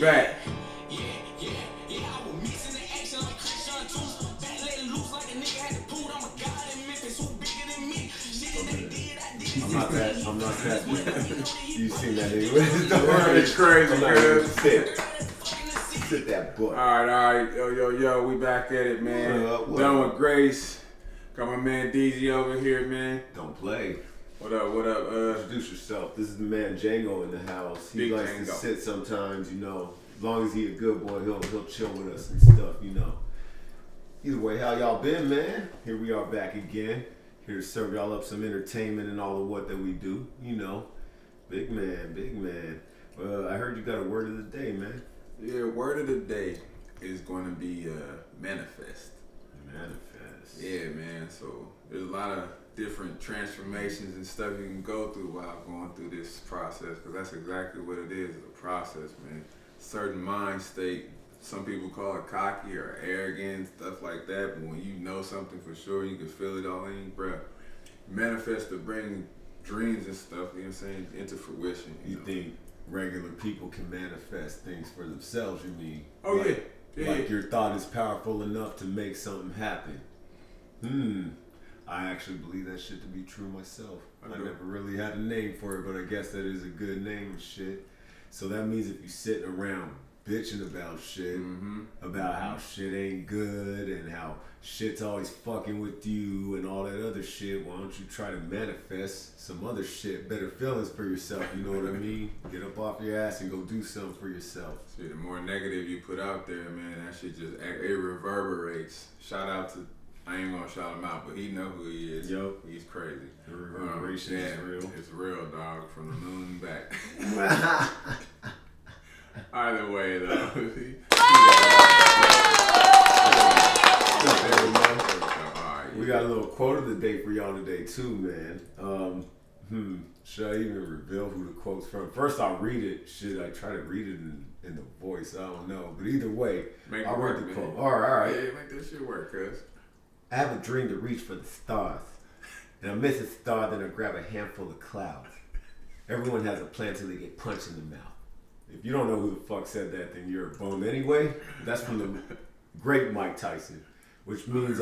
back. I'm not that. You seen that nigga? It's crazy, man. Sit that boy. All right. Yo. We back at it, man. Done with Grace. Got my man DZ over here, man. Don't play. What up? Introduce yourself. This is the man Django in the house. He Big likes Django. to sit sometimes, you know. As long as he a good boy, he'll chill with us and stuff, you know. Either way, how y'all been, man? Here we are back again. Here to serve y'all up some entertainment and all of what that we do, you know. Big man. I heard you got a word of the day, man. Yeah, word of the day is going to be manifest. Manifest. Yeah, man. So there's a lot of different transformations and stuff you can go through while going through this process, because that's exactly what it is, a process, man. Certain mind state. Some people call it cocky or arrogant, stuff like that. But when you know something for sure, you can feel it all in you, bruh. Manifest to bring dreams and stuff, you know what I'm saying, into fruition. You know? think regular people can manifest things for themselves, you mean? Oh, like, yeah. Your thought is powerful enough to make something happen. I actually believe that shit to be true myself. I never really had a name for it, but I guess that is a good name and shit. So that means if you sitting around bitching about shit, about how shit ain't good and how shit's always fucking with you and all that other shit, why don't you try to manifest some other shit, better feelings for yourself, you know what I mean? Get up off your ass and go do something for yourself. See, the more negative you put out there, man, that shit just, it reverberates. Shout out to, I ain't gonna shout him out, but he know who he is. Yo. He's crazy. The reverberation is real. It's real, dog, from the moon back. Either way, though. We got a little quote of the day for y'all today, too, man. Should I even reveal who the quote's from? First, I'll read it. Should I try to read it in the voice? I don't know. But either way, I'll read the quote. All right. Yeah, make that shit work, cuz. I have a dream to reach for the stars. And I miss a star, then I grab a handful of clouds. Everyone has a plan till they get punched in the mouth. If you don't know who the fuck said that, then you're a bum anyway. That's from the great Mike Tyson, which means,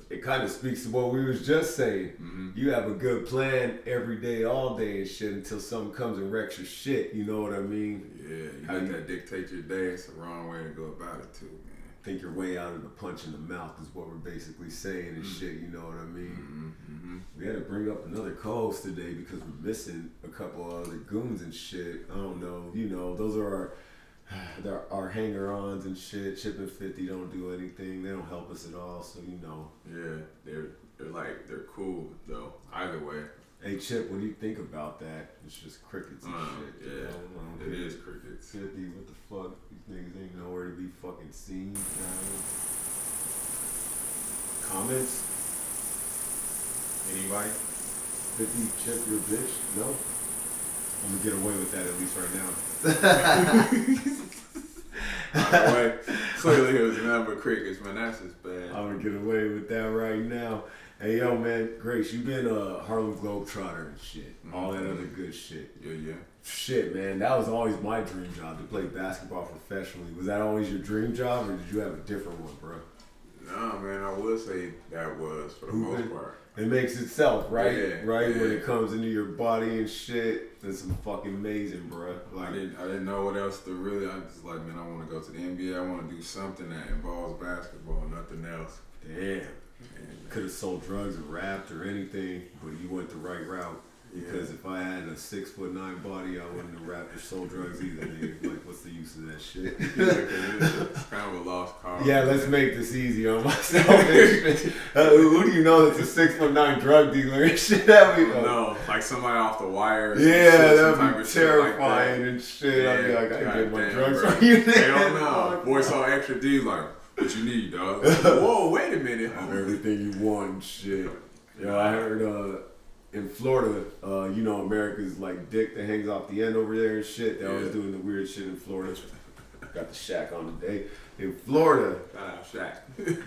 it kind of speaks to what we was just saying. You have a good plan every day, all day and shit until something comes and wrecks your shit. You know what I mean? Yeah, you let that dictate your day. It's the wrong way to go about it, too, man. Think your way out of the punch in the mouth is what we're basically saying and shit, you know what I mean? We had to bring up another co-host today because we're missing a couple other goons and shit. I don't know, you know, those are our hanger-ons and shit. Chip and 50 don't do anything. They don't help us at all, so you know. Yeah, they're cool though. Either way. Hey Chip, what do you think about that? It's just crickets and shit. Yeah, you know? it is crickets. 50, what the fuck? These niggas ain't nowhere to be fucking seen. Comments? Anybody? 50, Chip, you're a bitch? No? I'm gonna get away with that at least right now. By the way, clearly it was nothing but crickets, man. That's just bad. I'm gonna get away with that right now. Hey, yo, man, Grace, you been a Harlem Globetrotter and shit. All that other good shit. Yeah. Shit, man, that was always my dream job, to play basketball professionally. Was that always your dream job, or did you have a different one, bro? No, man, I would say that was for the most part. It makes itself, right? Yeah, right? yeah. When it comes into your body and shit, that's fucking amazing, bro. Like, I didn't know what else to really. I just like, man, I want to go to the NBA. I want to do something that involves basketball, nothing else. Damn. Could have sold drugs or rapped or anything, but you went the right route. Because if I had a 6'9" body, I wouldn't have rapped or sold drugs either. Nigga. Like, what's the use of that shit? It's kind of a lost cause. Yeah, let's make this easy on myself. Who do you know that's a 6'9" drug dealer and shit? No, like somebody off the wire. Yeah, that'd be terrifying and shit. Yeah, I'd be like, I can get my drugs bro. from you. Hell no. Boy saw extra D's like, what you need, dog? Whoa, wait a minute. Have everything you want and shit. Yeah, I heard in Florida, you know, America's like dick that hangs off the end over there and shit. They always doing the weird shit in Florida. Got the Shaq on today. In Florida,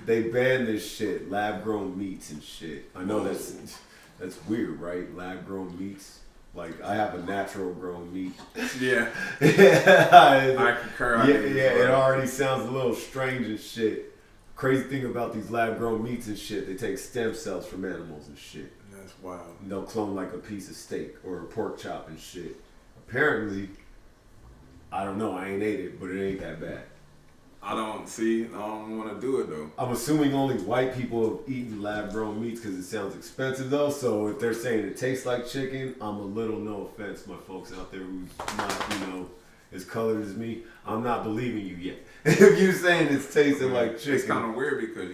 they banned this shit, lab grown meats and shit. I know that's weird, right? Lab grown meats. Like, I have a natural grown meat. Yeah. I concur. It already sounds a little strange and shit. Crazy thing about these lab grown meats and shit, they take stem cells from animals and shit. That's wild. And they'll clone like a piece of steak or a pork chop and shit. Apparently, I don't know, I ain't ate it, but it ain't that bad. I don't want to do it though. I'm assuming only white people have eaten lab-grown meats because it sounds expensive though. So if they're saying it tastes like chicken, I'm a little, no offense, my folks out there who's not, as colored as me, I'm not believing you yet. If you're saying it's tasting like chicken. It's kind of weird because,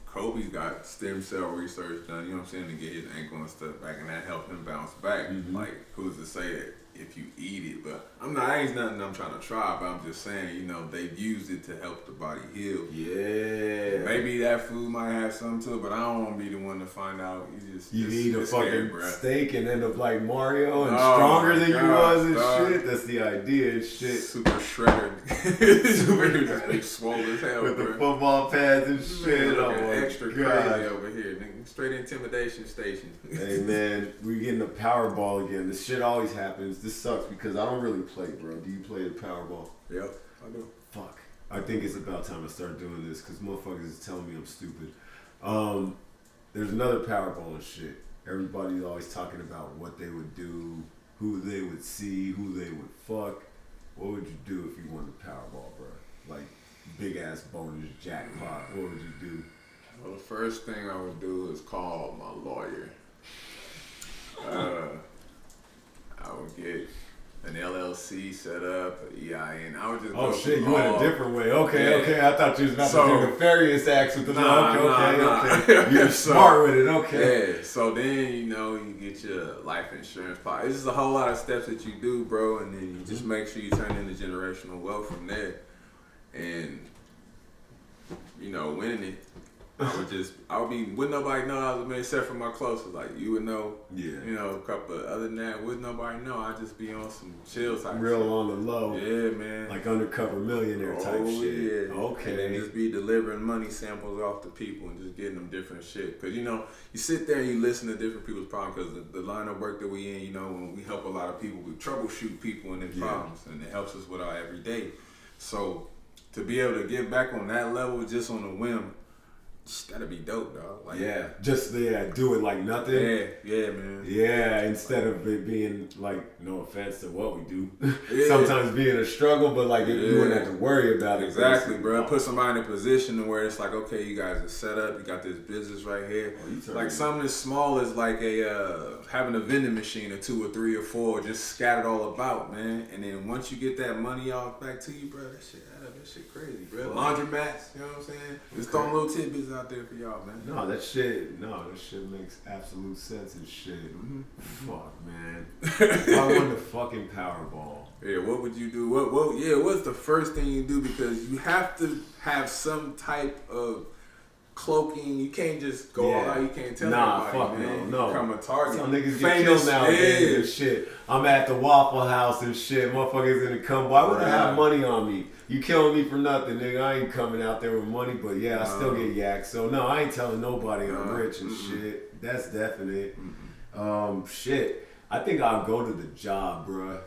Kobe's got stem cell research done, you know what I'm saying, to get his ankle and stuff back, and that helped him bounce back. Mm-hmm. Like, who's to say that if you eat it? But I ain't nothing I'm trying to try, but I'm just saying, they've used it to help the body heal. Yeah. Maybe that food might have something to it, but I don't want to be the one to find out. You eat a fucking scared, steak and end up like Mario and stronger than you was and shit. That's the idea and shit. Super shredder. Super just big swole as hell, with bro. the football pads and shit. Oh my extra God. crazy over here, nigga. Straight intimidation station. Hey man, we getting the Powerball again. This shit always happens. This sucks because I don't really play, bro. Do you play the Powerball? Yep, I do. Fuck. I think it's about time I start doing this because motherfuckers is telling me I'm stupid. There's another Powerball and shit. Everybody's always talking about what they would do, who they would see, who they would fuck. What would you do if you won the Powerball, bro? Like, big ass bonus jackpot. What would you do? Well, the first thing I would do is call my lawyer. I would get an LLC set up, an EIN. I would just oh shit, you went a different way. Okay. I thought you was about to do nefarious acts with the okay. You're smart with it. Okay. Yeah. So then you get your life insurance policy. It's just a whole lot of steps that you do, bro, and then you just make sure you turn into generational wealth from there. And winning it. Wouldn't nobody know I was a man except for my closest. Like, you would know, a couple of, other than that, wouldn't nobody know. I'd just be on some chill type real shit. On the low. Yeah, man. Like undercover millionaire type shit. Yeah. Okay. And then just be delivering money samples off to people and just getting them different shit. Because, you sit there and you listen to different people's problems because the line of work that we in, when we help a lot of people, we troubleshoot people and their problems. And it helps us with our everyday. So, to be able to get back on that level just on a whim, that'd be dope, dog. Like, do it like nothing. Yeah, man. Yeah, instead of it being like, no offense to what we do, sometimes being a struggle, but like you wouldn't have to worry about it. Exactly, bro. Put somebody in a position to where it's like, okay, you guys are set up. You got this business right here. Like something as small as like having a vending machine or 2 or 3 or 4, just scattered all about, man. And then once you get that money off back to you, bro, that shit crazy, bro. Laundromats, you know what I'm saying? Just throwing little tidbits out there for y'all, man. No, that shit makes absolute sense and shit. Mm-hmm. Fuck, man. If I won the fucking Powerball. Yeah, what would you do? What's the first thing you do? Because you have to have some type of cloaking. You can't just go all out. You can't tell anybody, man. No. Become a target. Some niggas get killed nowadays and shit. I'm at the Waffle House and shit. Motherfuckers gonna come. Why would I have money on me? You killing me for nothing, nigga. I ain't coming out there with money, but I still get yacked. So no, I ain't telling nobody I'm rich and shit. That's definite. Shit. I think I'll go to the job, bruh.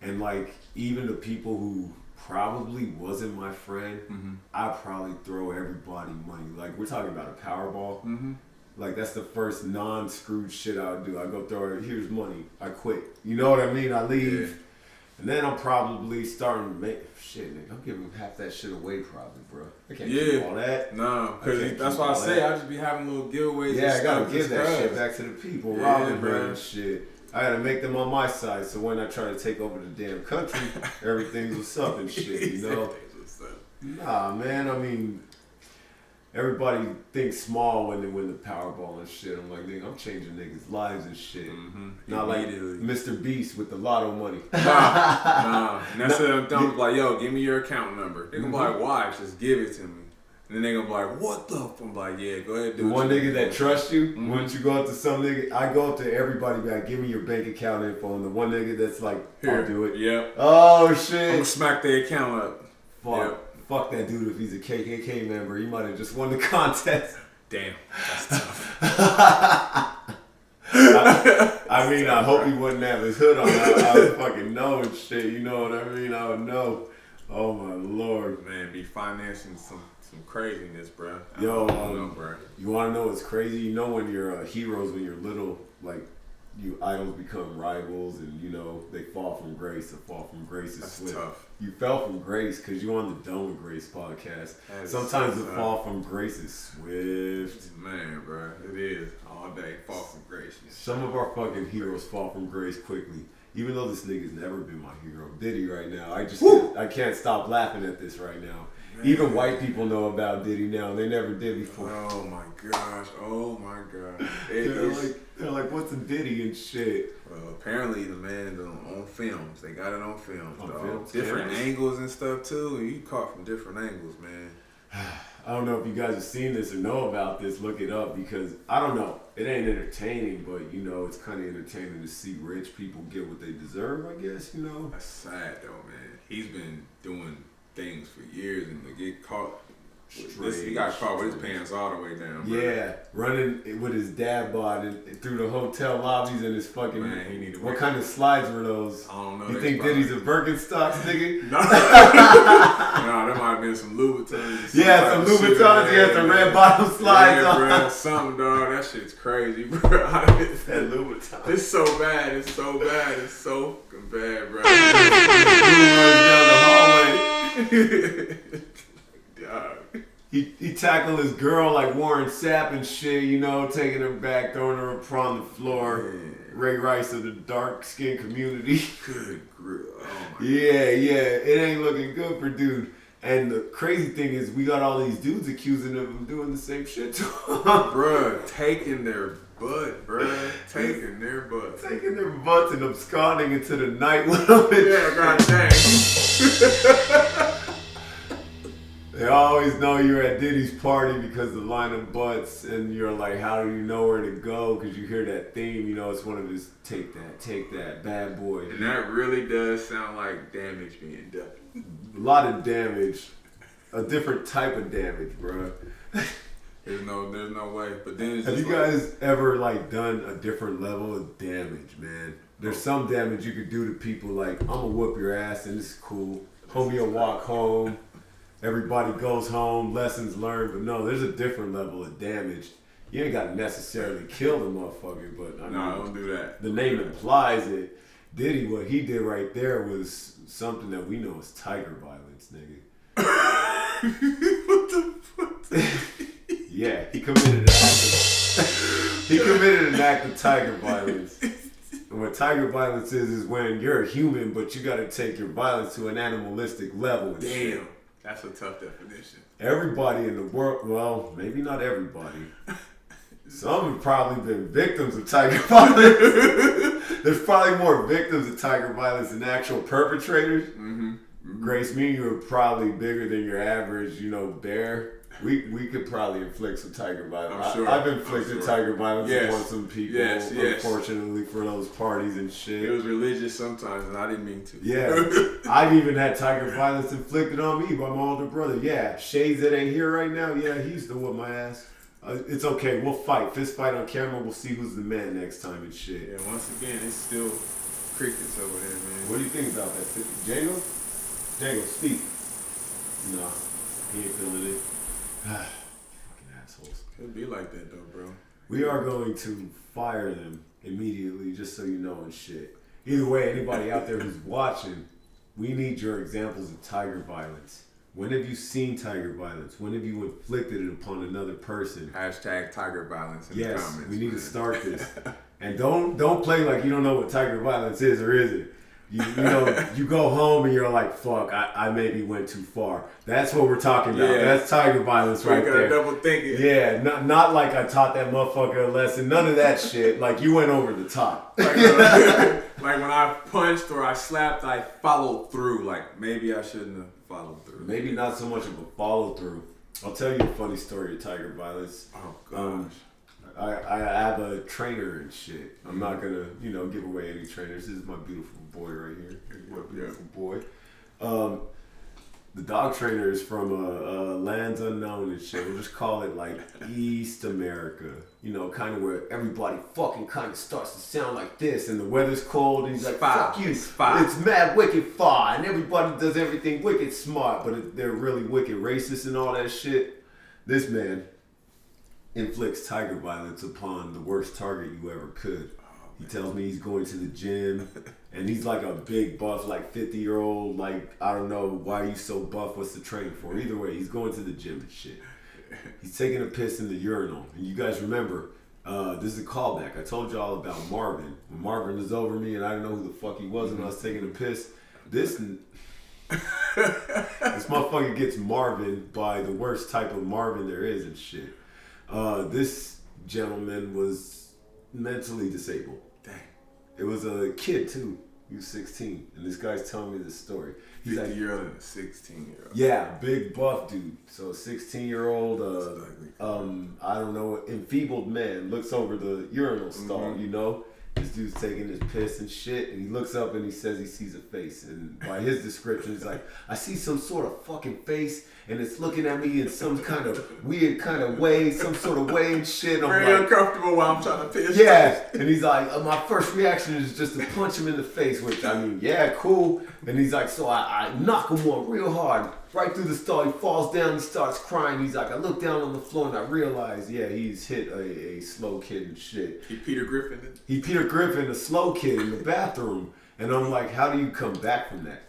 And like, even the people who probably wasn't my friend, I'd probably throw everybody money. Like, we're talking about a Powerball. Like, that's the first non-screwed shit I would do. I go throw it, here's money. I quit. You know what I mean? I leave. Yeah. And then I'm probably starting to make shit, nigga. I'm giving half that shit away, probably, bro. I can't keep all that. No, because that's why I say I just be having little giveaways. Yeah, I gotta give that shit back to the people, robbing bro and shit. I gotta make them on my side, so when I try to take over the damn country, everything's what's up and shit, you know? Nah, man. I mean, everybody thinks small when they win the Powerball and shit. I'm like, nigga, I'm changing niggas' lives and shit. Not like Mr. Beast with the lotto money. Nah. And that's it. I'm like, yo, give me your account number. They're gonna be like, why? Just give it to me. And then they gonna be like, what the f-? I'm like, yeah, go ahead, do it. The one nigga that trusts you, once you go up to some nigga, I go up to everybody, be like, give me your bank account info. And the one nigga that's like, I'll do it. Yep. Oh, shit. I'm gonna smack their account up. Fuck. Yep. Fuck that dude if he's a KKK member. He might have just won the contest. Damn, that's tough. I mean, I hope he wouldn't have his hood on. I would fucking know and shit. You know what I mean? I would know. Oh my lord, man, be financing some craziness, bro. Yo, bro. You want to know what's crazy? You know when you're heroes when you're little, like you idols become rivals, and you know they fall from grace. The fall from grace is swift. Tough. You fell from grace because you on the Dome with Grace podcast. Sometimes the fall from grace is swift. Man, bro, it is all day fall from grace. Some of our fucking heroes fall from grace quickly. Even though this nigga's never been my hero, Diddy right now. I can't stop laughing at this right now. Man. Even white people know about Diddy now. They never did before. Oh my gosh. They're like, what's a Diddy and shit? Well, apparently the man's on films. They got it on films, dog. Films, different angles and stuff too. And you caught from different angles, man. I don't know if you guys have seen this or know about this. Look it up because I don't know. It ain't entertaining, but you know, it's kind of entertaining to see rich people get what they deserve, I guess, you know. That's sad though, man. He's been doing things for years and to get caught. He got caught with his pants all the way down, bro. Yeah, running with his dad bod and through the hotel lobbies and his fucking. Man, he need to. What kind of slides were those? I don't know. You think Diddy's a Birkenstocks, nigga? No, there might have been some Louboutins. Yeah, some Louboutins. He had some red bottom slides on. Bro, something, dog. That shit's crazy, bro. That Louboutin. It's so bad. It's so bad. It's so fucking bad, bro. Runs down the hallway. Dog. He tackled his girl like Warren Sapp and shit, you know, taking her back, throwing her upon the floor. Man. Ray Rice of the dark skin community. Good grill. Oh my yeah, it ain't looking good for dude. And the crazy thing is, we got all these dudes accusing him of doing the same shit to him. Bruh, taking their butt, bruh. Taking their butt. Taking their butts and absconding into the night with them. Yeah, god dang. They always know you're at Diddy's party because the line of butts, and you're like, how do you know where to go? Because you hear that theme, you know, it's one of his take that, bad boy. And that really does sound like damage being done. A lot of damage, a different type of damage, bro. There's no way. But then it's have just you guys ever like done a different level of damage, man? There's some damage you could do to people, like I'm gonna whoop your ass and it's cool. Homie will walk home. Everybody goes home, lessons learned, but no, there's a different level of damage. You ain't got to necessarily kill the motherfucker, but I mean, don't do that. The name implies it. Diddy, what he did right there was something that we know as tiger violence, nigga. What the fuck? Yeah, he committed an act of tiger violence. And what tiger violence is when you're a human, but you got to take your violence to an animalistic level. And damn. shit. That's a tough definition. Everybody in the world, well, maybe not everybody. Some have probably been victims of tiger violence. There's probably more victims of tiger violence than actual perpetrators. Mm-hmm. Mm-hmm. Grace, me and you are probably bigger than your average, bear. We could probably inflict some tiger violence. I'm sure. I've inflicted tiger violence upon some people, yes. unfortunately, for those parties and shit. It was religious sometimes, and I didn't mean to. Yeah. I've even had tiger violence inflicted on me by my older brother. Yeah. Shades that ain't here right now, yeah, he used to whoop my ass. It's okay. We'll fight. Fist fight on camera. We'll see who's the man next time and shit. Yeah, once again, it's still crickets over there, man. What do you think about that? Django, speak. No, he ain't feeling it. Fucking assholes. It'd be like that though, bro. We are going to fire them immediately, just so you know and shit. Either way, anybody out there who's watching, we need your examples of tiger violence. When have you seen tiger violence? When have you inflicted it upon another person? Hashtag tiger violence in the comments. Yes, we need to start this. And don't play like you don't know what tiger violence is, or is it? You go home and you're like, fuck, I maybe went too far. That's what we're talking about. Yeah. That's tiger violence right there. You gotta double think it. Yeah, not like I taught that motherfucker a lesson. None of that shit. Like you went over the top. Like when I punched or I slapped, I followed through. Like maybe I shouldn't have followed through. Maybe not so much of a follow through. I'll tell you a funny story of tiger violence. Oh gosh. I have a trainer and shit. I'm not gonna, give away any trainers. This is my beautiful boy right here. My beautiful boy. The dog trainer is from lands unknown and shit. We'll just call it like East America. You know, kind of where everybody fucking kind of starts to sound like this, and the weather's cold, and he's like, "Fuck you, it's mad wicked far," and everybody does everything wicked smart, but they're really wicked racist and all that shit. This man inflicts tiger violence upon the worst target you ever could. He tells me he's going to the gym, and he's like a big buff, like 50-year-old, like, I don't know, why are you so buff, what's the training for? Either way, he's going to the gym and shit. He's taking a piss in the urinal. And you guys remember, this is a callback. I told y'all about Marvin. When Marvin was over me and I didn't know who the fuck he was when I was taking a piss, this motherfucker gets Marvin by the worst type of Marvin there is and shit. This gentleman was mentally disabled. Dang. It was a kid too. He was 16. And this guy's telling me this story. He's 50-year-old and a 16-year-old. Yeah, big buff dude. So 16-year-old, I don't know, enfeebled man looks over the urinal stall, you know? This dude's taking his piss and shit, and he looks up and he says he sees a face. And by his description, he's like, I see some sort of fucking face, and it's looking at me in some kind of weird kind of way, some sort of way and shit. I'm very uncomfortable while I'm trying to piss. Yeah, and he's like, my first reaction is just to punch him in the face, which, I mean, yeah, cool. And he's like, so I knock him on real hard, right through the stall. He falls down, he starts crying. He's like, I look down on the floor and I realize, yeah, he's hit a slow kid and shit. He Peter Griffin, a slow kid in the bathroom. And I'm like, how do you come back from that?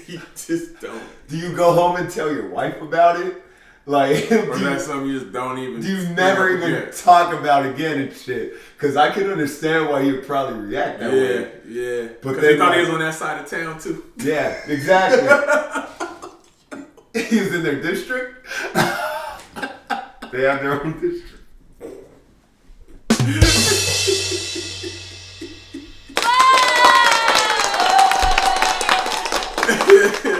You just don't. Do you go home and tell your wife about it? Like, or that's something you just don't even. Do you never even talk about again and shit? Because I can understand why you'd probably react that way. Yeah. But they thought he was on that side of town too. Yeah, exactly. He was in their district. They have their own district.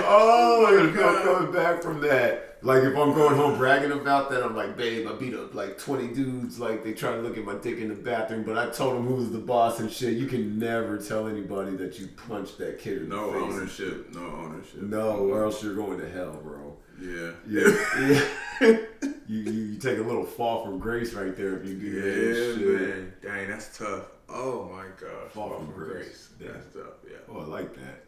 Oh, I'm coming back from that. Like, if I'm going home bragging about that, I'm like, babe, I beat up like 20 dudes. Like, they try to look at my dick in the bathroom, but I told them who was the boss and shit. You can never tell anybody that you punched that kid in the face. No ownership. No, or else you're going to hell, bro. Yeah. You take a little fall from grace right there if you do that shit. Man. Dang, that's tough. Oh my gosh. Fall from grace. That's tough, yeah. Oh, I like that.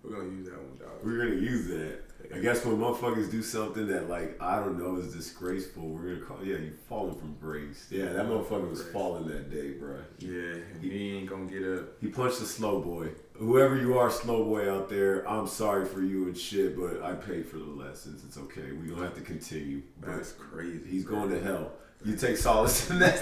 We're going to use that one, dog. We're going to use that. I guess when motherfuckers do something that, like, I don't know, is disgraceful, we're going to call, you falling from grace. Yeah, that motherfucker was falling that day, bro. Yeah, he ain't going to get up. He punched a slow boy. Whoever you are, slow boy out there, I'm sorry for you and shit, but I paid for the lessons. It's okay. We don't have to continue. That's crazy. He's going to hell. You take solace in that.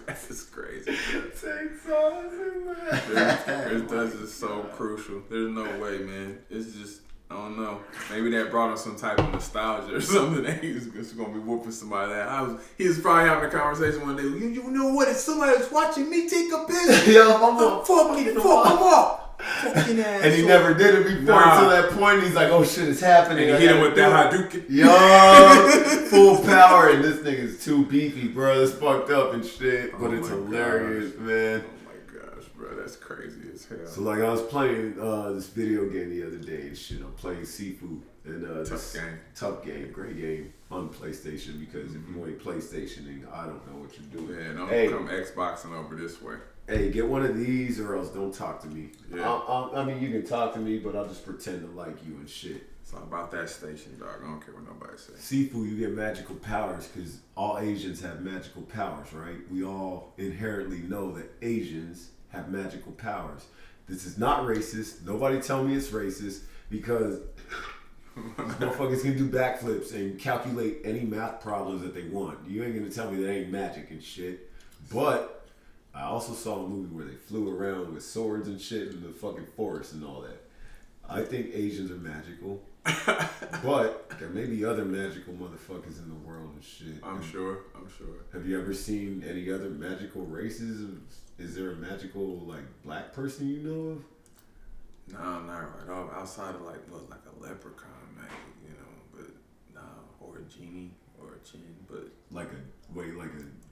That's crazy. Take solace in that. That's just so crucial. There's no way, man. It's just, I don't know. Maybe that brought him some type of nostalgia or something that he was just going to be whooping somebody that. He was probably having a conversation one day. You know what? If somebody was watching me take a piss, I'm fucking fuck him up. And he never did it before until that point. He's like, oh shit, it's happening. And he hit him with that Hadouken. Yo, full power. And this nigga's too beefy, bro. It's fucked up and shit. But it's hilarious, man. Oh my gosh, bro. That's crazy as hell. So, like, I was playing this video game the other day and shit. I'm playing Sifu. And, Tough game. Great game on PlayStation. Because if you ain't PlayStationing, I don't know what you're doing. Yeah, don't come Xboxing over this way. Hey, get one of these or else don't talk to me. Yeah. I mean, you can talk to me, but I'll just pretend to like you and shit. It's all about that station, dog. I don't care what nobody says. Sifu, you get magical powers because all Asians have magical powers, right? We all inherently know that Asians have magical powers. This is not racist. Nobody tell me it's racist because motherfuckers can do backflips and calculate any math problems that they want. You ain't gonna tell me that ain't magic and shit. But I also saw a movie where they flew around with swords and shit in the fucking forest and all that. I think Asians are magical. But there may be other magical motherfuckers in the world and shit. I'm sure. Have you ever seen any other magical races? Is there a magical, like, black person you know of? No, not right off. Outside of, like a leprechaun, maybe, you know. But, no. Or a genie or a jinn, but... Like a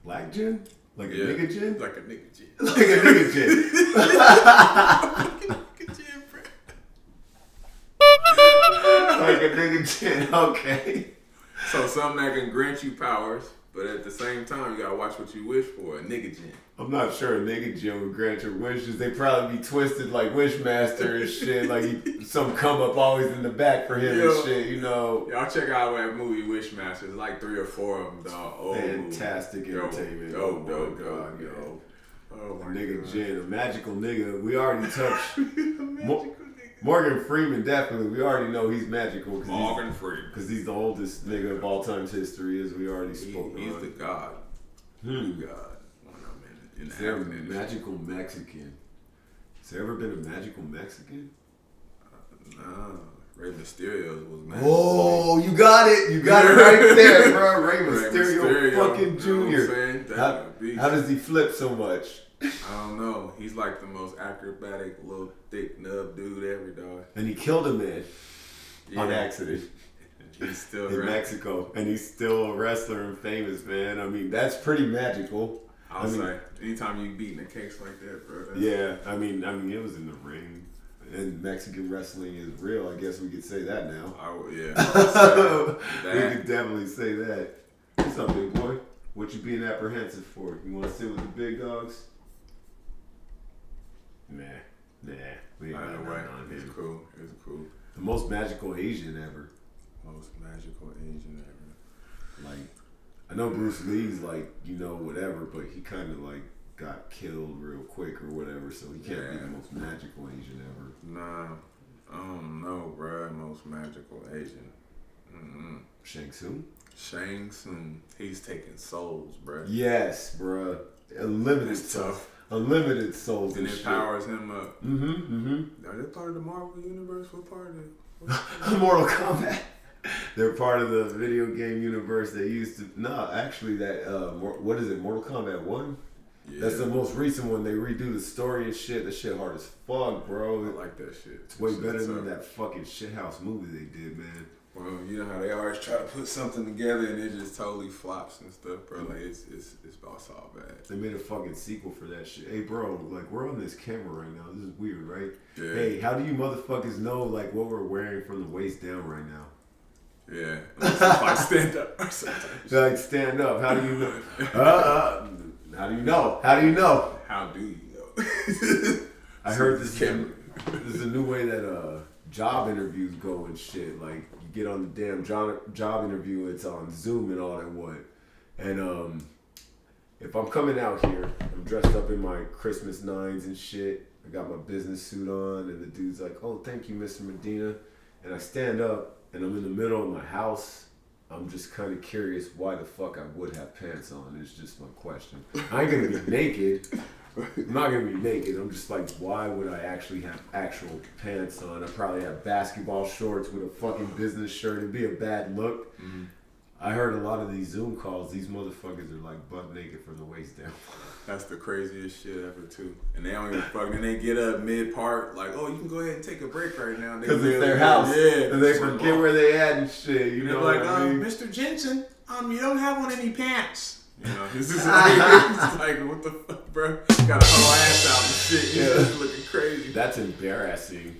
black jinn? Like a nigga jinn? Like a nigga jinn. Like a nigga jinn. Like a nigga jinn, bro. Like a nigga gin. Okay. So something that can grant you powers, but at the same time, you gotta watch what you wish for. A nigga gin. I'm not sure a nigga gin would grant your wishes. They probably be twisted like Wishmaster and shit. Like some come up always in the back for him and shit, you know. Y'all check out that movie Wishmaster. It's like 3 or 4 of them, dog. Oh, fantastic entertainment. Dope, God, yo. Oh my nigga God. Gin, a magical nigga. We already touched. Morgan Freeman, definitely. We already know he's magical. Morgan Freeman. Because he's the oldest nigga of all time's history, as we already spoke He's on. the god. The god. Is there a magical Mexican? Has there ever been a magical Mexican? No. Rey Mysterio was magical. Oh, you got it. You got it right there, bro. Rey Mysterio fucking Jr. How does he flip so much? I don't know. He's like the most acrobatic, little thick nub dude ever, dog. And he killed a man on accident. He's still in Mexico, and he's still a wrestler and famous, man. I mean, that's pretty magical. I'll say, anytime you beating a case like that, bro. Yeah, I mean, it was in the ring, and Mexican wrestling is real. I guess we could say that now. We could definitely say that. What's up, big boy? What you being apprehensive for? You want to sit with the big dogs? Nah. We ain't got nothing on It's him. cool. It's cool. The most magical Asian ever. Most magical Asian ever. Like, I know Bruce Lee's like, you know, whatever, but he kind of like got killed real quick or whatever, so he can't be the most magical Asian ever. Nah, I don't know, bro. Most magical Asian. Shang Tsung? Shang Tsung. He's taking souls, bro. Yes, bro. Unlimited stuff. Unlimited souls and it powers him up. Are they part of the Marvel universe? What part of it? Mortal Kombat. They're part of the video game universe. They used to. No, actually, that what is it? Mortal Kombat 1. Yeah. That's the most recent one. They redo the story and shit. That shit hard as fuck, bro. I like that shit. It's way better than that fucking shithouse movie they did, man. Well, you know how they always try to put something together and it just totally flops and stuff, bro. Like it's all bad. They made a fucking sequel for that shit. Hey, bro, like we're on this camera right now. This is weird, right? Yeah. Hey, how do you motherfuckers know like what we're wearing from the waist down right now? Yeah, like stand up or something. Like stand up. How do you know? How do you know? How do you know? How do you know? I heard this is a new way that job interviews go and shit. Like you get on the damn job interview, it's on Zoom and all that what. And if I'm coming out here, I'm dressed up in my Christmas 9s and shit. I got my business suit on, and the dude's like, "Oh, thank you, Mr. Medina." And I stand up, and I'm in the middle of my house. I'm just kind of curious why the fuck I would have pants on. It's just my question. I ain't gonna be naked. I'm not gonna be naked. I'm just like, why would I actually have actual pants on? I probably have basketball shorts with a fucking business shirt. It'd be a bad look. Mm-hmm. I heard a lot of these Zoom calls. These motherfuckers are like butt naked from the waist down. That's the craziest shit ever too. And they don't even fucking. And they get up mid part like, oh, you can go ahead and take a break right now. Because it's their house. Yeah. And they forget where they at and shit. You know like, what I mean? Mr. Jensen, you don't have on any pants. You know, it's just like, what the fuck, bro? Got a whole ass out and shit. You're just looking crazy. That's embarrassing.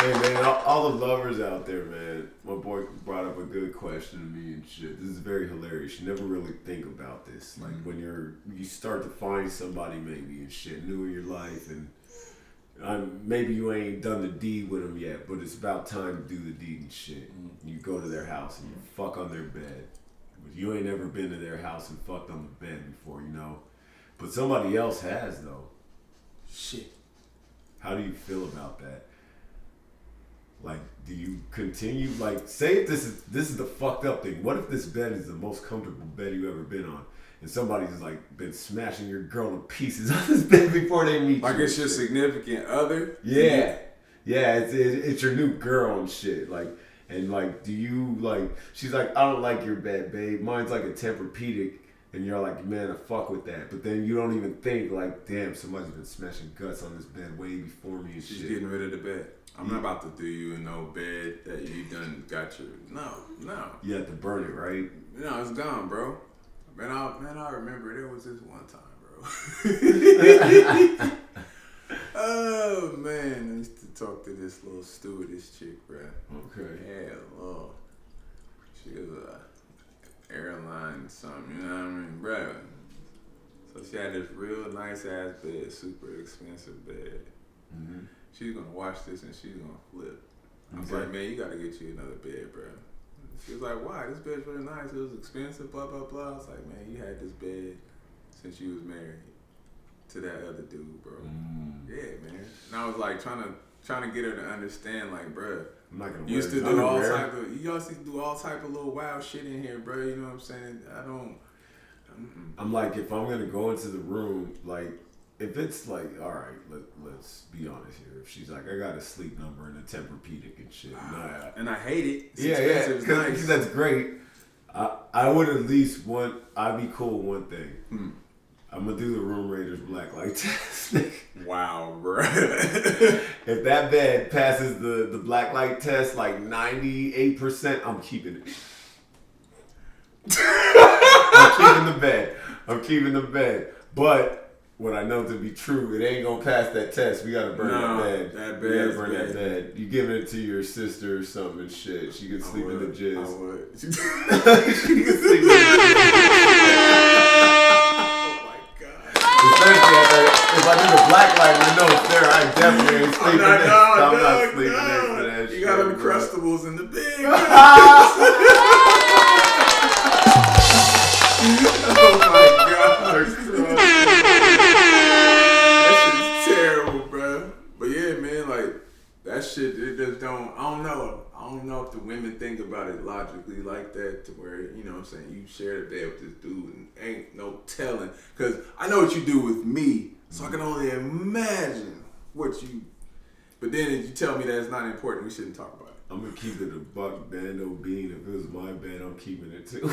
Hey man, all the lovers out there, man. My boy brought up a good question to me and shit. This is very hilarious. You never really think about this. Like when you start to find somebody maybe and shit new in your life, and maybe you ain't done the deed with them yet, but it's about time to do the deed and shit. You go to their house and you fuck on their bed. But you ain't never been to their house and fucked on the bed before, you know. But somebody else has though. Shit. How do you feel about that? Like, do you continue? Like, say if this is the fucked up thing. What if this bed is the most comfortable bed you ever been on, and somebody's like been smashing your girl to pieces on this bed before they meet you? Like it's your significant other. Yeah, it's your new girl and shit. Like, and like, do you like? She's like, I don't like your bed, babe. Mine's like a Tempur-Pedic. And you're like, man, I fuck with that. But then you don't even think like, damn, somebody's been smashing guts on this bed way before me and shit. She's getting rid of the bed. I'm not about to do you in no bed that you done got your... No. You have to burn it, right? No, it's gone, bro. I remember there was this one time, bro. talk to this little stewardess chick, bro. Okay. Yeah, Lord. She was a airline something, you know what I mean, bro. So she had this real nice ass bed, super expensive bed. Mm-hmm. She's gonna watch this and she's gonna flip. I was Okay. like, man, you gotta get you another bed, bro. She was like, why? This bed's really nice. It was expensive, blah, blah, blah. I was like, man, you had this bed since you was married to that other dude, bro. Yeah, man. And I was like trying to get her to understand, like, bro, I'm not gonna you used to wear do underwear. you used to do all type of little wild shit in here, bro. You know what I'm saying? I'm like, if I'm gonna go into the room, like, if it's like, all right, let's be honest here. If she's like, I got a sleep number and a Tempur-Pedic and shit, nah. And I hate it. It's Yeah, expensive. It's nice. because that's great. I would at least want. I'd be cool with one thing. I'm gonna do the Room Raiders black light test. Wow, bro. If that bed passes the black light test, like 98%, I'm keeping it. I'm keeping the bed. But what I know to be true, it ain't gonna pass that test. We gotta burn that bed. We gotta burn that bed. You giving it to your sister or something and shit. She can sleep in the jizz. I would. She can sleep in the jizz. Oh my god. Especially if I do the black light and I know it's there, I definitely ain't sleeping next. I'm not sleeping next to that shit. You got them Uncrustables in the bed. Oh my god. That shit's terrible, bro. But yeah, man, like that shit, it just don't. I don't know if the women think about it logically like that, to where, you know what I'm saying, you share the bed with this dude and ain't no telling. Cause I know what you do with me, so I can only imagine what you. But then if you tell me that it's not important, we shouldn't talk about it. I'm gonna keep it a buck, bando bean. If it was my bed, I'm keeping it too.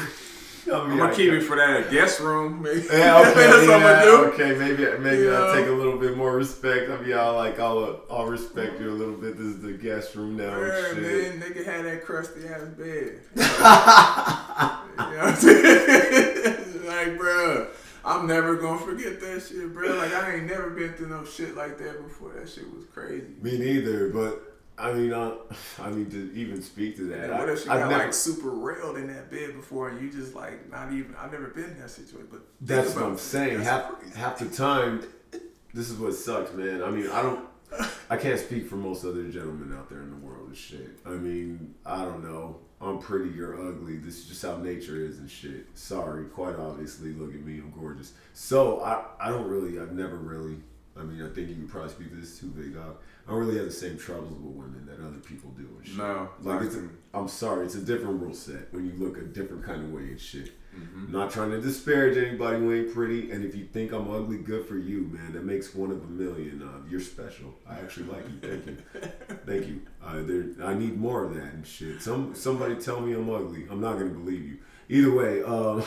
I'm gonna keep it for that guest room, maybe. Yeah, okay, That's what I'm gonna do. Okay, maybe You I'll know? take a little bit more respect. I'll be all like, I'll respect you a little bit. This is the guest room now. Yeah, And shit. man, nigga had that crusty ass bed. You know what I'm saying? Like, bro, I'm never gonna forget that shit, bro. Like, I ain't never been through no shit like that before. That shit was crazy. Me neither, but I mean to even speak to that. And what if she got like super railed in that bed before, and you just like not even? I've never been in that situation, but That's what I'm saying. Half the time, this is what sucks, man. I mean, I can't speak for most other gentlemen out there in the world and shit. I mean, I don't know. I'm pretty, you're ugly. This is just how nature is and shit. Sorry, quite obviously. Look at me, I'm gorgeous. So I've never really. I mean, I think you could probably speak to this too, Big Dog. I don't really have the same troubles with women that other people do and shit. No, like I'm sorry, it's a different rule set when you look a different kind of way and shit. Mm-hmm. I'm not trying to disparage anybody who ain't pretty, and if you think I'm ugly, good for you, man. That makes one of a million. You're special. I actually like you. Thank you. Thank you. I need more of that and shit. Somebody tell me I'm ugly. I'm not gonna believe you. Either way, you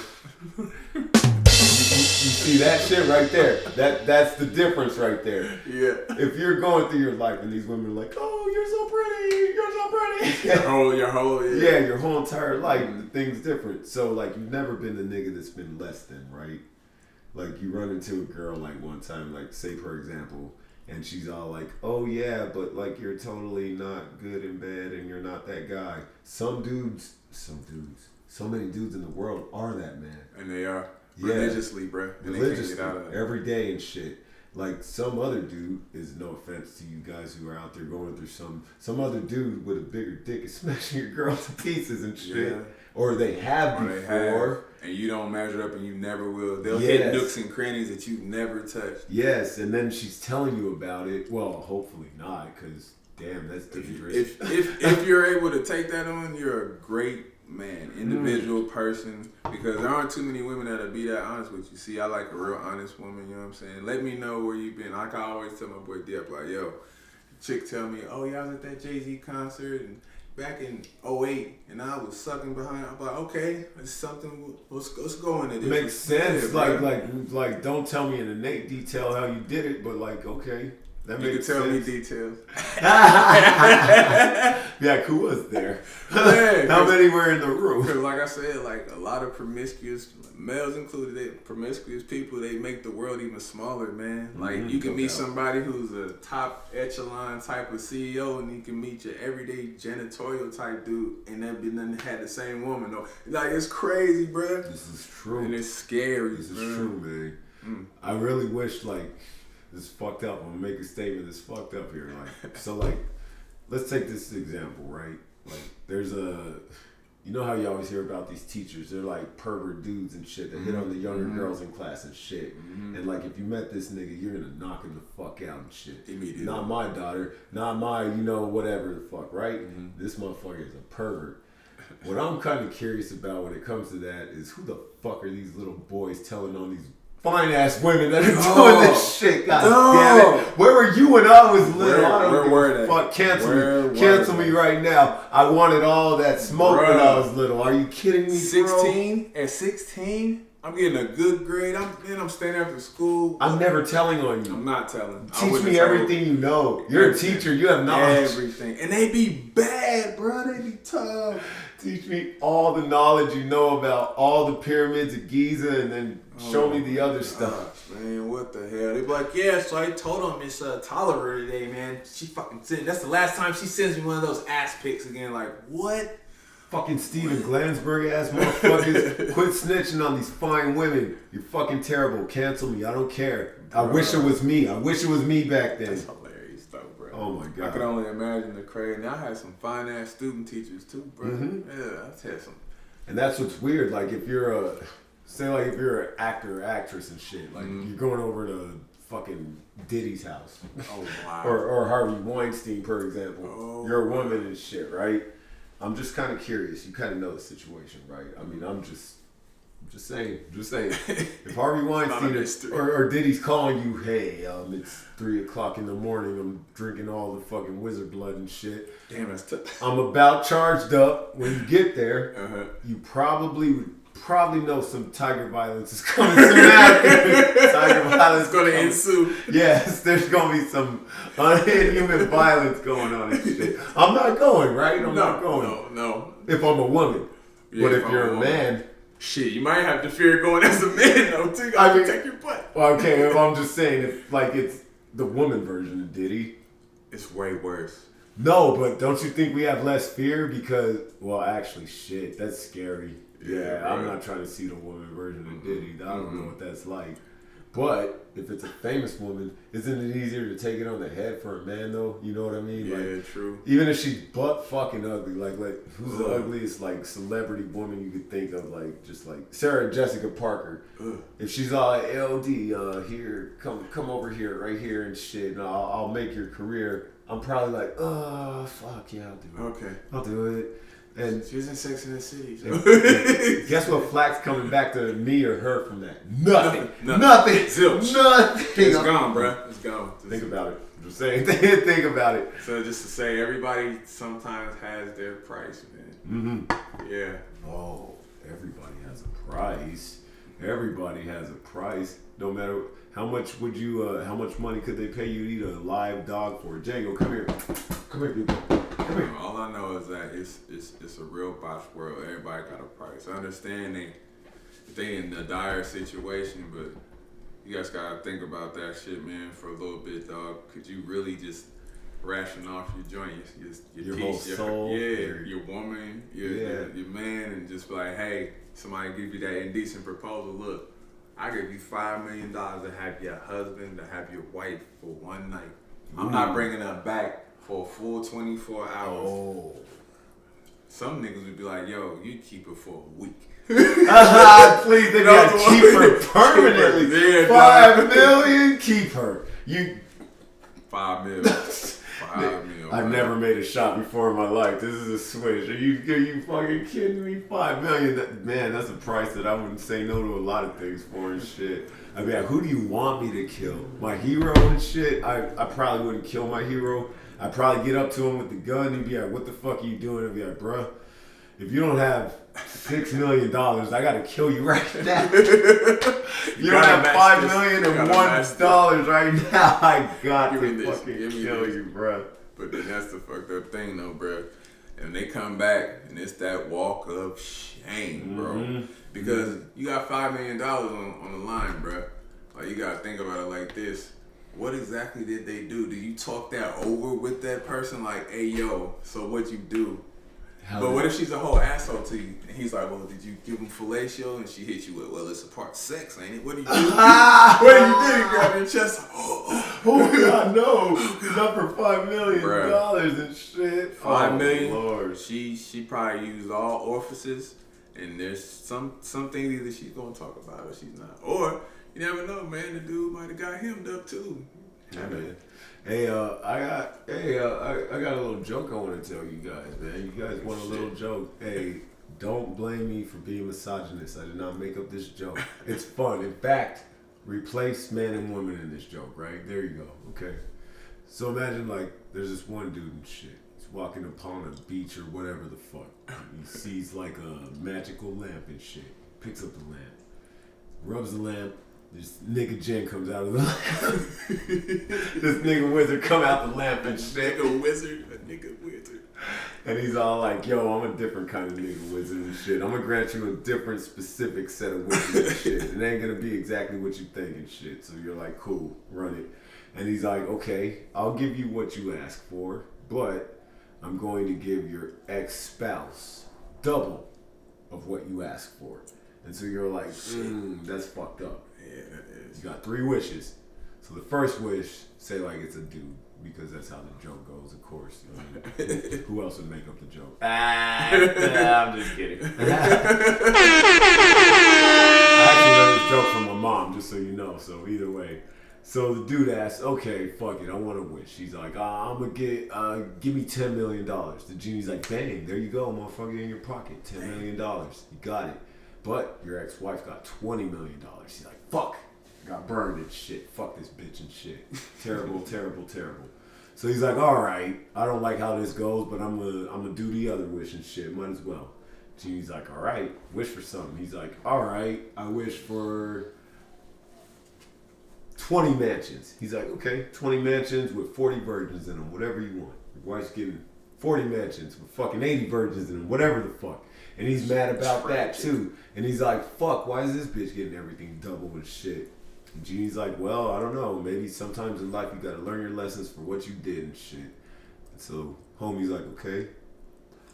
see that shit right there? That's the difference right there. Yeah. If you're going through your life and these women are like, oh, you're so pretty. Your whole yeah, your whole entire life, the thing's different. So like, you've never been the nigga that's been less than, right? Like, you run into a girl like one time, like say for example, and she's all like, oh yeah, but like you're totally not good in bed and you're not that guy. So many dudes in the world are that, man. And they are. Religiously, bro. And Religiously, they can't get out of that. every day and shit. Like, some other dude, is no offense to you guys who are out there going through some other dude with a bigger dick is smashing your girl to pieces and shit. Yeah. Or they have before. And you don't measure up and you never will. They'll hit nooks and crannies that you've never touched. Yes, and then she's telling you about it. Well, hopefully not, because damn, that's dangerous. If you're able to take that on, you're a great man, individual person, because there aren't too many women that'll be that honest with you. See, I like a real honest woman, you know what I'm saying? Let me know where you've been. Like I always tell my boy Dip, like, yo, chick tell me, oh yeah, I was at that Jay-Z concert and back in 2008 and I was sucking behind. I'm like, okay, it's something, let's go into this. Makes sense. Yeah, like don't tell me in innate detail how you did it, but like, okay. That you makes can tell sense. me details. Yeah, who was there? Yeah, How many were in the room? Because like I said, like a lot of promiscuous, males included, promiscuous people, they make the world even smaller, man. Like you can meet somebody who's a top echelon type of CEO, and you can meet your everyday janitorial type dude, and that be nothing had the same woman though. Like it's crazy, bro. This is true. And it's scary. This is true, man. I really wish, like, this is fucked up. I'm gonna make a statement that's fucked up here. Like, so, like, let's take this example, right? Like, there's you know how you always hear about these teachers? They're like pervert dudes and shit that hit on the younger girls in class and shit. And like, if you met this nigga, you're gonna knock him the fuck out and shit. Immediately. Not my daughter, not my, whatever the fuck, right? This motherfucker is a pervert. What I'm kind of curious about when it comes to that is who the fuck are these little boys telling on these fine ass women that are doing this shit? God damn it! Where were you when I was little? Where were they? Fuck, cancel me right now. I wanted all that smoke when I was little. Are you kidding me, 16 at 16. I'm getting a good grade. I'm staying after school. I'm never telling on you. I'm not telling. Teach me everything you know. You're a teacher. You have knowledge. Everything. And they be bad, bro. They be tough. Teach me all the knowledge you know about all the pyramids of Giza, and then show me the other stuff. Man, what the hell? They be like, yeah, so I told on Miss Tolliver today, man. She fucking sent. That's the last time she sends me one of those ass pics again. Like, what? Fucking Steven Glansberg ass motherfuckers. Quit snitching on these fine women. You're fucking terrible. Cancel me. I don't care. I wish it was me. I wish it was me back then. That's hilarious though, bro. Oh my god. I could only imagine the crazy. And I had some fine ass student teachers too, bro. Yeah, I had some. And that's what's weird. Like if you're if you're an actor or actress and shit, like you're going over to fucking Diddy's house. Oh wow. or Harvey Weinstein, for example. Oh, you're a woman and shit, right? I'm just kind of curious. You kind of know the situation, right? I mean, I'm just saying. If Harvey Weinstein or Diddy's calling you, hey, it's 3:00 in the morning. I'm drinking all the fucking wizard blood and shit. Damn, that's tough. I'm about charged up. When you get there, you probably know some tiger violence is coming soon after. Tiger violence is going to ensue. Yes, there's going to be some inhuman violence going on and shit. I'm not going, right? I'm not going. No. If I'm a woman. Yeah, but if you're a man... Shit, you might have to fear going as a man, though, too. I mean, take your butt. Okay, if I'm just saying, if it's the woman version of Diddy. It's way worse. No, but don't you think we have less fear? Because, well, actually, shit, that's scary. Yeah, right. I'm not trying to see the woman version of Diddy. I don't know what that's like. But if it's a famous woman, isn't it easier to take it on the head for a man, though? You know what I mean? Yeah, like, true. Even if she's butt fucking ugly, like who's the ugliest like celebrity woman you could think of? Like just like Sarah Jessica Parker. If she's all LD, here, come over here, right here and shit, and I'll make your career. I'm probably like, oh fuck yeah, I'll do it. Okay, I'll do it. And she's in Sex and the City. So. Guess what flack's coming back to me or her from that? Nothing. Zilch. Nothing. It's gone, bro. It's gone. Think about it. I'm just saying. Think about it. So just to say, everybody sometimes has their price, man. Yeah. Oh, everybody has a price. Everybody has a price. No matter how much how much money could they pay you to eat a live dog for? Django, come here. Come here, people. Come here. All I know is that it's a real botched world. Everybody got a price. I understand they in a dire situation, but you guys gotta think about that shit, man, for a little bit, dog. Could you really just ration off your joint, your whole piece, soul, your woman, your man, and just be like, hey, somebody give you that indecent proposal. Look, I give you $5 million to have your husband, to have your wife for one night. I'm not bringing her back for a full 24 hours. Oh. Some niggas would be like, yo, you keep her for a week. Please, they gotta keep her permanently. Yeah, $5 million, keep her. $5 million. $5 million. I've never made a shot before in my life. This is a switch. Are you fucking kidding me? $5 million. Man, that's a price that I wouldn't say no to a lot of things for and shit. I mean, who do you want me to kill? My hero and shit? I probably wouldn't kill my hero. I'd probably get up to him with the gun and be like, what the fuck are you doing? I'd be like, bruh, if you don't have $6 million, I gotta kill you right now. If you don't have $5 million and $1 right now, I got to fucking kill you, bro. But then that's the fucked up thing, though, bro. And they come back, and it's that walk of shame, bro. Because you got $5 million on the line, bro. Like, you gotta think about it like this. What exactly did they do? Did you talk that over with that person? Like, hey, yo, so what'd you do? But what if she's a whole asshole to you? And he's like, well, did you give him fellatio? And she hits you with, well, it's a part of sex, ain't it? What did you do? What did you do? You grab your chest. Oh, God, no. Not for $5 million and shit. $5 million. Lord. She probably used all orifices. And there's some things either she's going to talk about or she's not. Or, you never know, man. The dude might have got hemmed up, too. Yeah, man. Hey, I got a little joke I want to tell you guys, man. You guys want a little joke? Hey, don't blame me for being misogynist. I did not make up this joke. It's fun. In fact, replace man and woman in this joke, right? There you go. Okay. So imagine like there's this one dude and shit. He's walking upon a beach or whatever the fuck. He sees like a magical lamp and shit. Picks up the lamp, rubs the lamp. This nigga Jen comes out of the lamp. This nigga wizard come out the lamp and shit. A wizard. And he's all like, yo, I'm a different kind of nigga wizard and shit. I'm gonna grant you a different specific set of wishes and shit. It ain't gonna be exactly what you think and shit. So you're like, cool, run it. And he's like, okay, I'll give you what you ask for, but I'm going to give your ex-spouse double of what you asked for. And so you're like, that's fucked up. Yeah, that is. You got 3 wishes. So the first wish, say like it's a dude, because that's how the joke goes, of course. You know, who else would make up the joke? I'm just kidding. I actually learned this joke from my mom, just so you know. So either way. So the dude asks, okay, fuck it, I want a wish. He's like, I'm gonna give me $10 million. The genie's like, bang, there you go, motherfucker, in your pocket, $10 million. You got it. But your ex-wife got $20 million. She's like, fuck, I got burned and shit. Fuck this bitch and shit. Terrible, terrible, terrible. So he's like, all right, I don't like how this goes, but I'm gonna do the other wish and shit. Might as well. Genie's like, all right, wish for something. He's like, all right, I wish for 20 mansions. He's like, okay, 20 mansions with 40 virgins in them, whatever you want. Your wife's getting 40 mansions with fucking 80 virgins in them, whatever the fuck. And he's mad about that too. And he's like, fuck, why is this bitch getting everything double and shit? And Genie's like, well, I don't know. Maybe sometimes in life you gotta learn your lessons for what you did and shit. And so homie's like, okay.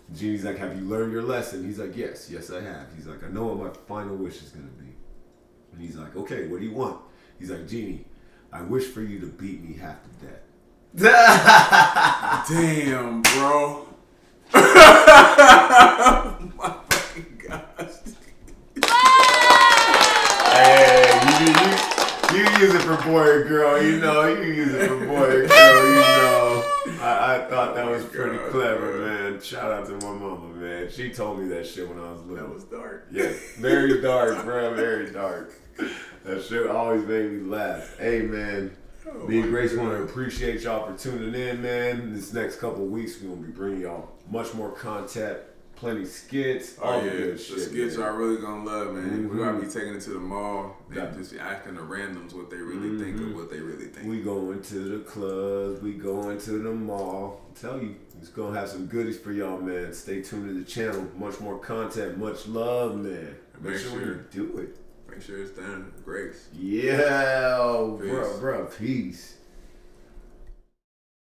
And Genie's like, have you learned your lesson? He's like, yes, I have. He's like, I know what my final wish is gonna be. And he's like, okay, what do you want? He's like, Genie, I wish for you to beat me half to death. Damn, bro. Oh my fucking gosh. Hey, you use it for boy or girl, you know. You use it for boy or girl, you know. I thought that was pretty clever, man. Shout out to my mama, man. She told me that shit when I was little. That was dark. Yeah, very dark, bro. Very dark. That shit always made me laugh. Hey, man. Me and Grace want to appreciate y'all for tuning in, man. This next couple of weeks, we're going to be bringing y'all much more content, plenty skits, all the good shit. The skits man. y'all really going to love, man. We're going to be taking it to the mall and just asking the randoms what they really think of what they really think. We going to the clubs. We going to the mall. I tell you, it's going to have some goodies for y'all, man. Stay tuned to the channel. Much more content, much love, man. Make sure you do it. Make sure it's done. Grace. Yeah, bro, peace.